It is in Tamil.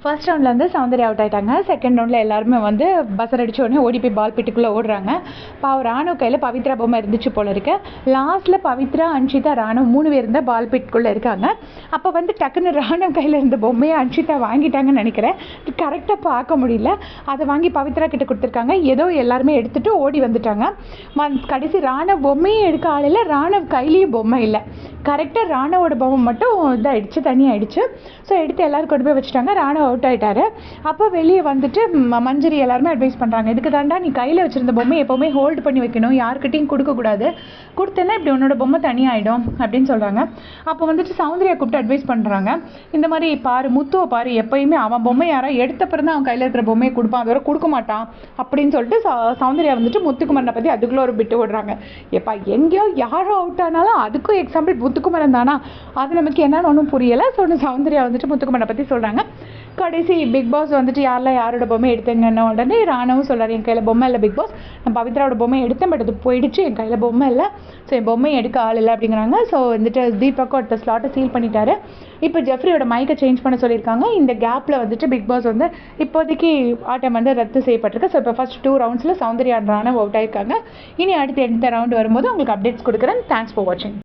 ஃபர்ஸ்ட் ரவுண்டில் வந்து சௌந்தர்யா அவுட் ஆகிட்டாங்க. செகண்ட் ரவுண்டில் எல்லாருமே வந்து பஸர் அடித்த உடனே ஓடி போய் பால் பிட்டுக்குள்ளே ஓடுறாங்க. ராணுவ கையில் பவித்ரா பொம்மை இருந்துச்சு போல இருக்கு. லாஸ்ட்டில் பவித்ரா, அன்ஷிதா, ராணுவ 3 பேர் இருந்தால் பால் பிட்டுக்குள்ளே இருக்காங்க. அப்போ வந்து டக்குன்னு ராணுவ கையில் இருந்த பொம்மையை அன்ஷிதா வாங்கிட்டாங்கன்னு நினைக்கிறேன். கரெக்டாக பார்க்க முடியல. அதை வாங்கி பவித்ரா கிட்ட கொடுத்துருக்காங்க. ஏதோ எல்லாருமே எடுத்துகிட்டு ஓடி வந்துட்டாங்க. கடைசி ராணுவ பொம்மையும் எடுக்க ஆள் இல்லை, ராணுவ கையிலையும் பொம்மை இல்லை. கரெக்டாக ராணுவோட பொம்மை மட்டும் இதாகிடுச்சு, தனியாகிடுச்சு. ஸோ எடுத்து எல்லோரும் கொண்டு போய் வச்சுட்டாங்க. ராணுவ அவுட் ஆகிட்டாரு. அப்போ வெளியே வந்துட்டு மஞ்சரி எல்லாருமே அட்வைஸ் பண்ணுறாங்க, இதுக்கு தாண்டா நீ கையில் வச்சுருந்த பொம்மை எப்போவுமே ஹோல்டு பண்ணி வைக்கணும், யாருக்கிட்டையும் கொடுக்கக்கூடாது, கொடுத்தேன்னா இப்படி உன்னோட பொம்மை தனியாகிடும் அப்படின்னு சொல்கிறாங்க. அப்போ வந்துட்டு சௌந்தர்யா கூப்பிட்டு அட்வைஸ் பண்ணுறாங்க, இந்த மாதிரி பாரு, முத்துவை பாரு, எப்போயுமே அவன் பொம்மை யாராவது எடுத்த பிறகு தான் அவன் கையில் இருக்கிற பொம்மையை கொடுப்பான், அதுவரை கொடுக்க மாட்டான் அப்படின்னு சொல்லிட்டு சௌந்தர்யா வந்துட்டு முத்துக்குமரனை பற்றி அதுக்குள்ளே ஒரு பிட்டு விடுறாங்க. எப்பா எங்கேயோ யாரோ அவுட் ஆனாலும் அதுக்கும் எக்ஸாம்பிள் முத்துக்குமரன் தானா, அது நமக்கு என்னன்னு ஒன்றும் புரியலை. ஸோ சௌந்தர்யா வந்துட்டு முத்துக்குமரனை பற்றி சொல்கிறாங்க. கடைசி பிக் பாஸ் வந்துட்டு யாரோட பொம்மை எடுத்தேங்கன்னு உடனே ராணுவும் சொல்கிறார், என் கையில் பொம்மை இல்லை பிக் பாஸ், நான் பவித்ராவோட பொம்மை எடுத்தேன், பட் அது போயிடுச்சு, என் கையில் பொம்மை இல்லை, ஸோ என் பொம்மை எடுக்க ஆள் இல்லை அப்படிங்கிறாங்க. ஸோ வந்துட்டு தீபக்கும் அடுத்த ஸ்லாட்டை சீல் பண்ணிட்டாரு. இப்போ ஜெஃப்ரியோட மைக்கை சேஞ்ச் பண்ண சொல்லியிருக்காங்க. இந்த கேப்பில் வந்துட்டு பிக் பாஸ் வந்து இப்போதைக்கு ஆட்டம் வந்து ரத்து செய்யப்பட்டிருக்கு. ஸோ இப்போ ஃபர்ஸ்ட் 2 ரவுண்ட்ஸில் சௌந்தர்யா ராணுவ அவுட் ஆயிருக்காங்க. இனி அடுத்து எந்த ரவுண்ட் வரும்போது உங்களுக்கு அப்டேட்ஸ் கொடுக்குறேன். தேங்க்ஸ் ஃபார் வாட்சிங்.